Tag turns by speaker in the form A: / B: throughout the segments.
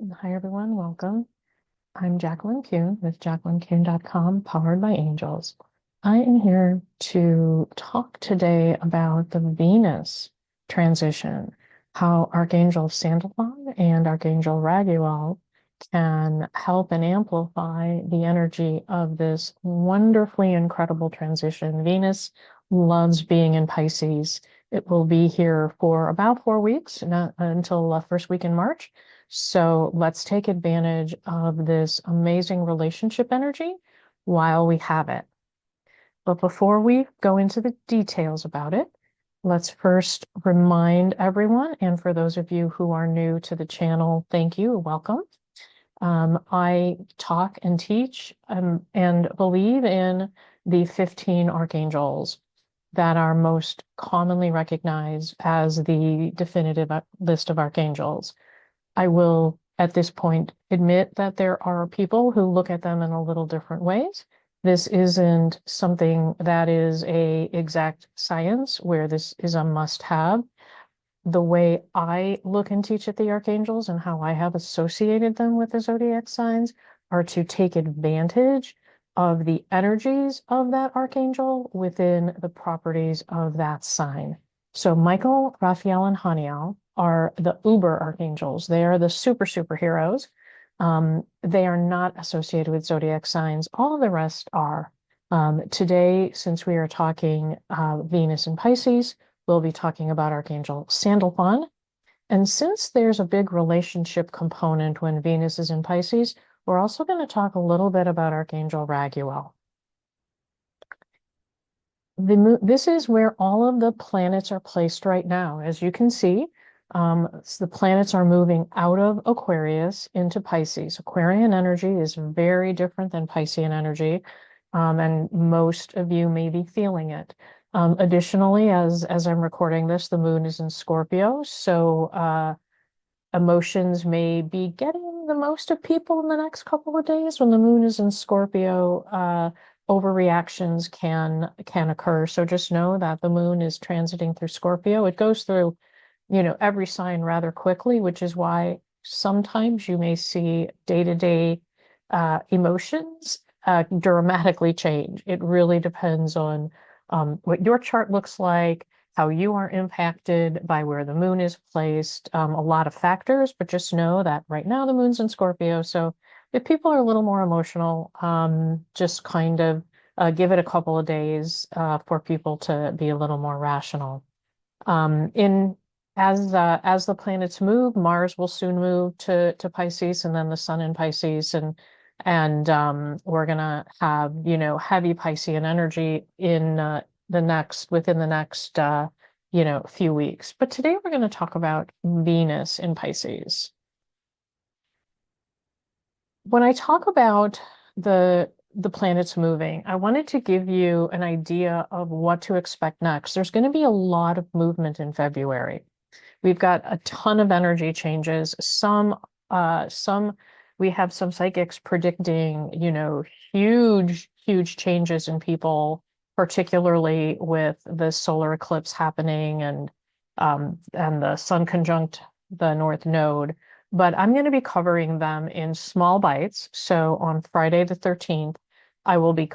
A: Hi, everyone. Welcome. I'm Jacqueline Kuhn with JacquelineKuhn.com, powered by angels. I am here to talk today about the Venus transition, how Archangel Sandalphon and Archangel Raguel can help and amplify the energy of this wonderfully incredible transition. Venus loves being in Pisces. It will be here for about 4 weeks, not until the first week in March. So let's take advantage of this amazing relationship energy while we have it. But before we go into the details about it, let's first remind everyone, and for those of you who are new to the channel, thank you, welcome. I talk and teach and believe in the 15 archangels that are most commonly recognized as the definitive list of archangels. I will, at this point, admit that there are people who look at them in a little different ways. This isn't something that is a exact science where this is a must-have. The way I look and teach at the archangels and how I have associated them with the zodiac signs are to take advantage of the energies of that archangel within the properties of that sign. So Michael, Raphael, and Haniel are the uber archangels. They are the superheroes. They are not associated with zodiac signs. All of the rest are. Today, since we are talking Venus and Pisces, we'll be talking about Archangel Sandalphon. And since there's a big relationship component when Venus is in Pisces, we're also going to talk a little bit about Archangel Raguel. This is where all of the planets are placed right now. As you can see, the planets are moving out of Aquarius into Pisces. Aquarian energy is very different than Piscean energy, and most of you may be feeling it. Additionally, as I'm recording this, the moon is in Scorpio, so emotions may be getting the most of people in the next couple of days. When the moon is in Scorpio, overreactions can occur. So just know that the moon is transiting through Scorpio. It goes through, every sign rather quickly, which is why sometimes you may see day-to-day emotions dramatically change. It really depends on what your chart looks like, how you are impacted by where the moon is placed, a lot of factors, but just know that right now the moon's in Scorpio. So if people are a little more emotional, just kind of give it a couple of days for people to be a little more rational. As the planets move, Mars will soon move to Pisces, and then the Sun in Pisces, and we're gonna have heavy Piscean energy in within the next few weeks. But today we're going to talk about Venus in Pisces. When I talk about the planets moving, I wanted to give you an idea of what to expect next. There's going to be a lot of movement in February. We've got a ton of energy changes. We have some psychics predicting, huge changes in people, particularly with the solar eclipse happening and the sun conjunct the North Node. But I'm going to be covering them in small bites. So on Friday the 13th, I will be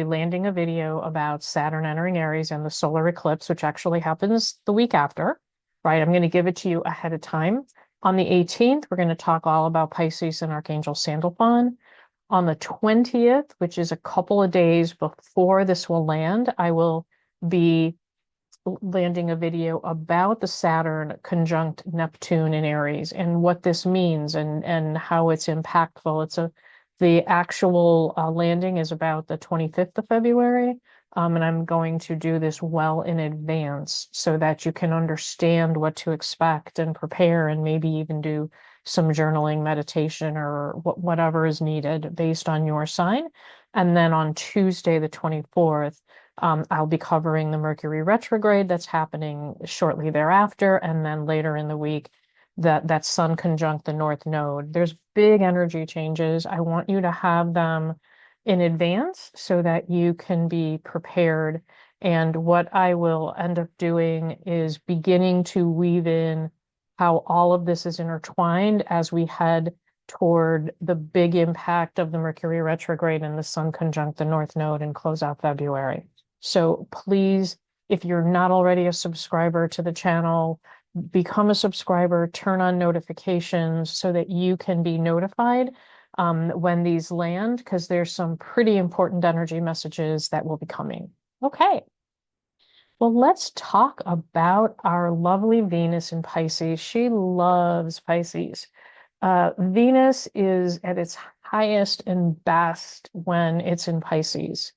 A: landing a video about Saturn entering Aries and the solar eclipse, which actually happens the week after, right? I'm going to give it to you ahead of time. On the 18th, we're going to talk all about Pisces and Archangel Sandalphon. On the 20th, which is a couple of days before this will land, I will be landing a video about the Saturn conjunct Neptune in Aries and what this means and how it's impactful. The actual landing is about the 25th of February, and I'm going to do this well in advance so that you can understand what to expect and prepare and maybe even do some journaling, meditation, or whatever is needed based on your sign. And then on Tuesday, the 24th, I'll be covering the Mercury retrograde that's happening shortly thereafter, and then later in the week, that sun conjunct the North Node. There's big energy changes. I want you to have them in advance so that you can be prepared. And what I will end up doing is beginning to weave in how all of this is intertwined as we head toward the big impact of the Mercury retrograde and the Sun conjunct the North Node and close out February. So please, if you're not already a subscriber to the channel, become a subscriber, turn on notifications so that you can be notified when these land, because there's some pretty important energy messages that will be coming. Okay. Well, let's talk about our lovely Venus in Pisces. She loves Pisces. Venus is at its highest and best when it's in Pisces.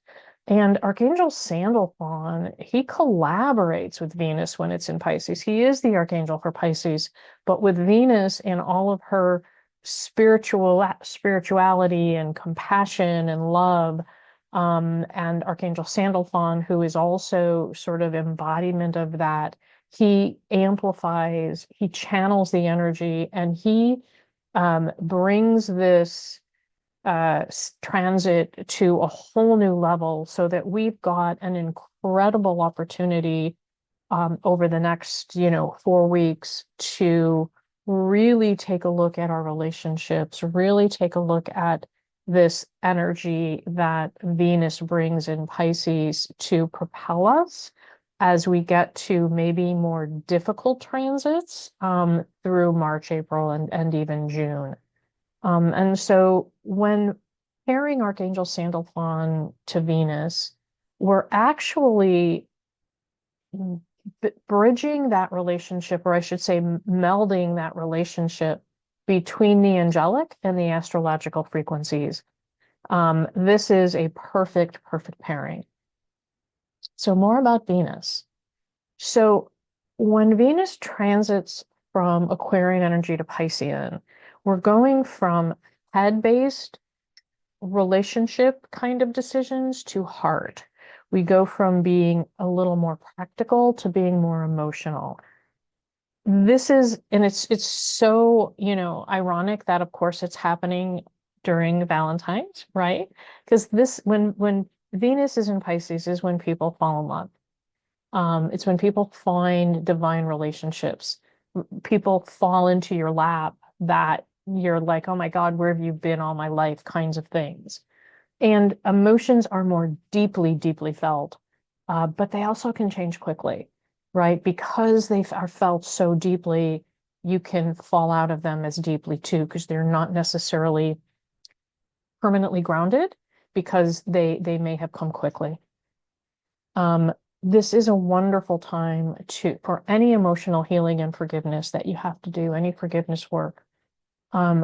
A: And Archangel Sandalphon, he collaborates with Venus when it's in Pisces. He is the archangel for Pisces, but with Venus and all of her spirituality and compassion and love, and Archangel Sandalphon, who is also sort of embodiment of that, he amplifies, he channels the energy, and he brings this transit to a whole new level so that we've got an incredible opportunity over the next, 4 weeks to really take a look at our relationships, really take a look at this energy that Venus brings in Pisces to propel us as we get to maybe more difficult transits through March, April, and even June. And so when pairing Archangel Sandalphon to Venus, we're actually bridging that relationship, or I should say, melding that relationship between the angelic and the astrological frequencies. This is a perfect pairing. So more about Venus. So when Venus transits from Aquarian energy to Piscean, we're going from head-based relationship kind of decisions to heart. We go from being a little more practical to being more emotional. This is, and it's so, ironic that of course it's happening during Valentine's, right? Because when Venus is in Pisces is when people fall in love. It's when people find divine relationships. People fall into your lap that you're like, oh my God, where have you been all my life kinds of things. And emotions are more deeply felt, but they also can change quickly, right? Because they are felt so deeply, you can fall out of them as deeply too, because they're not necessarily permanently grounded because they may have come quickly. This is a wonderful time for any emotional healing and forgiveness that you have to do, any forgiveness work,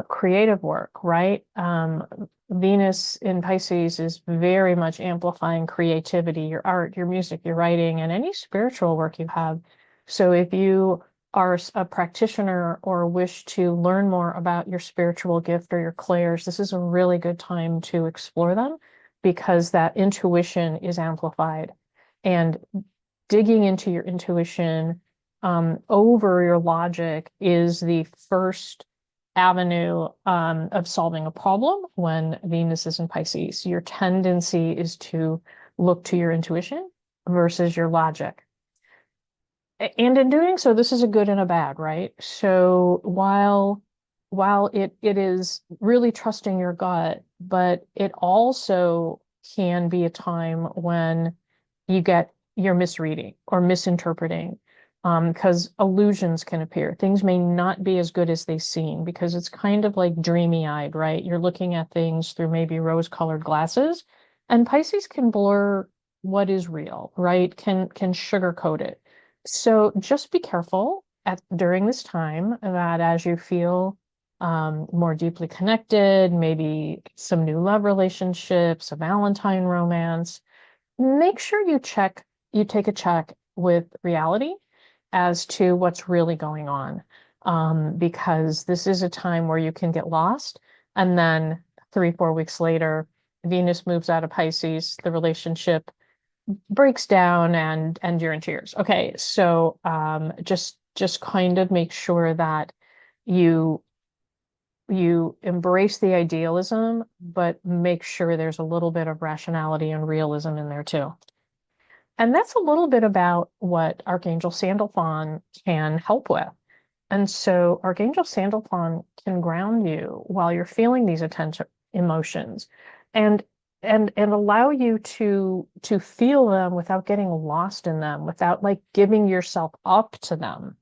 A: creative work, right? Venus in Pisces is very much amplifying creativity, your art, your music, your writing, and any spiritual work you have. So if you are a practitioner or wish to learn more about your spiritual gift or your clairs, this is a really good time to explore them because that intuition is amplified. And digging into your intuition over your logic is the first avenue of solving a problem when Venus is in Pisces. Your tendency is to look to your intuition versus your logic. And in doing so, this is a good and a bad, right? So while it is really trusting your gut, but it also can be a time when you're misreading or misinterpreting, because illusions can appear. Things may not be as good as they seem because it's kind of like dreamy-eyed, right? You're looking at things through maybe rose-colored glasses, and Pisces can blur what is real, right? Can sugarcoat it. So just be careful during this time that as you feel more deeply connected, maybe some new love relationships, a Valentine romance, make sure you take a check with reality as to what's really going on. Because this is a time where you can get lost. And then 3-4 weeks later, Venus moves out of Pisces, the relationship breaks down and you're in tears. Okay, so just kind of make sure that you embrace the idealism, but make sure there's a little bit of rationality and realism in there too. And that's a little bit about what Archangel Sandalphon can help with. And so Archangel Sandalphon can ground you while you're feeling these intense emotions and and allow you to feel them without getting lost in them, without like giving yourself up to them,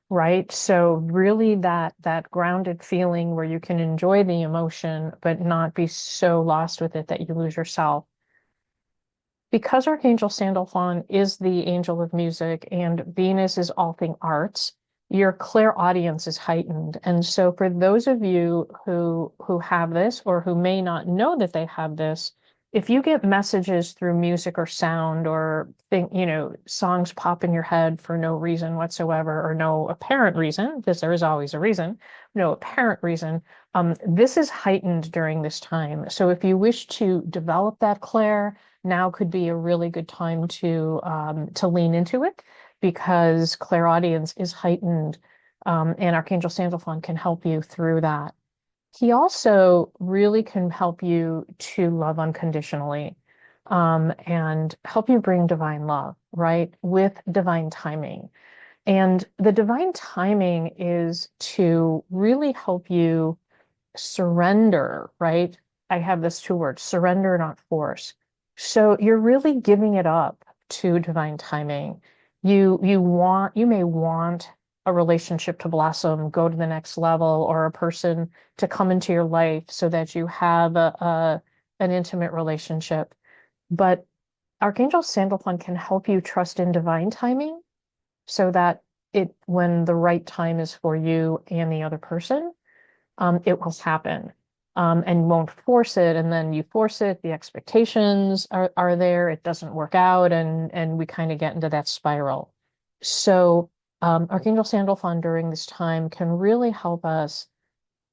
A: right? So really that grounded feeling where you can enjoy the emotion but not be so lost with it that you lose yourself. Because Archangel Sandalphon is the angel of music and Venus is all thing arts, your clairaudience is heightened. And so for those of you who have this or who may not know that they have this, if you get messages through music or sound or think, songs pop in your head for no reason whatsoever or no apparent reason, because there is always a reason, no apparent reason, this is heightened during this time. So if you wish to develop that clair, now could be a really good time to lean into it because clairaudience is heightened, and Archangel Sandalphon can help you through that. He also really can help you to love unconditionally, and help you bring divine love, right? With divine timing. And the divine timing is to really help you surrender, right? I have this two words, surrender, not force. So you're really giving it up to divine timing. You may want a relationship to blossom, go to the next level, or a person to come into your life so that you have an intimate relationship. But Archangel Sandalphon can help you trust in divine timing so that when the right time is for you and the other person, it will happen, and you won't force it. And then you force it, the expectations are there, it doesn't work out, and we kind of get into that spiral. So Archangel Sandalphon during this time can really help us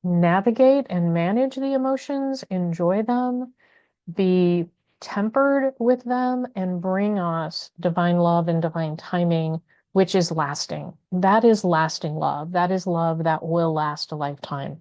A: navigate and manage the emotions, enjoy them, be tempered with them, and bring us divine love and divine timing, which is lasting. That is lasting love. That is love that will last a lifetime.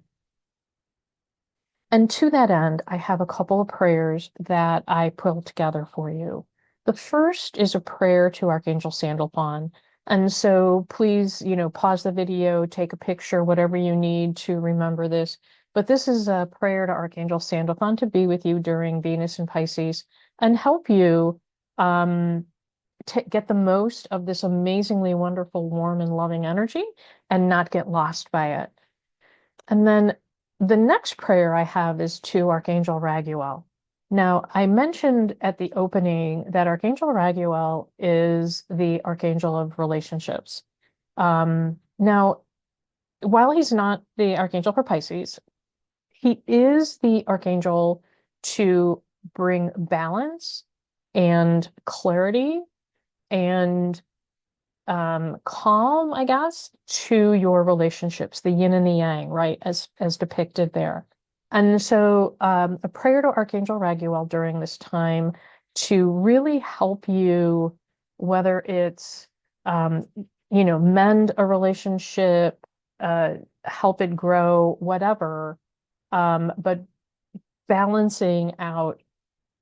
A: And to that end, I have a couple of prayers that I pulled together for you. The first is a prayer to Archangel Sandalphon. And so please, pause the video, take a picture, whatever you need to remember this. But this is a prayer to Archangel Sandalphon to be with you during Venus and Pisces and help you get the most of this amazingly wonderful, warm, and loving energy and not get lost by it. And then the next prayer I have is to Archangel Raguel. Now, I mentioned at the opening that Archangel Raguel is the archangel of relationships. Now, while he's not the archangel for Pisces, he is the archangel to bring balance and clarity and calm, I guess, to your relationships, the yin and the yang, right, as depicted there. And so a prayer to Archangel Raguel during this time to really help you, whether it's mend a relationship, help it grow, whatever, but balancing out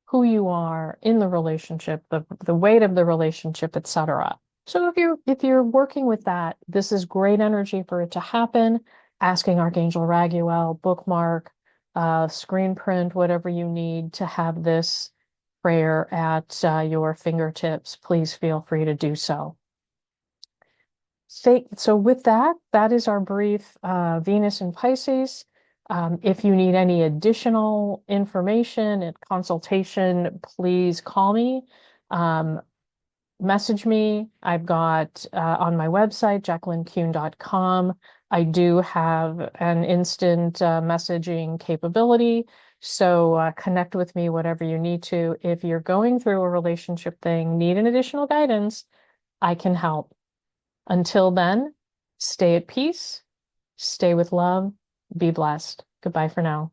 A: who you are in the relationship, the weight of the relationship, etc. So if you're working with that, this is great energy for it to happen. Asking Archangel Raguel, bookmark, screen print, whatever you need to have this prayer at your fingertips, please feel free to do so. So with that is our brief Venus and Pisces. If you need any additional information and consultation, please call me. Message me. I've got on my website, JacquelineKuhn.com, I do have an instant messaging capability. So connect with me, whatever you need to. If you're going through a relationship thing, need an additional guidance, I can help. Until then, stay at peace, stay with love, be blessed. Goodbye for now.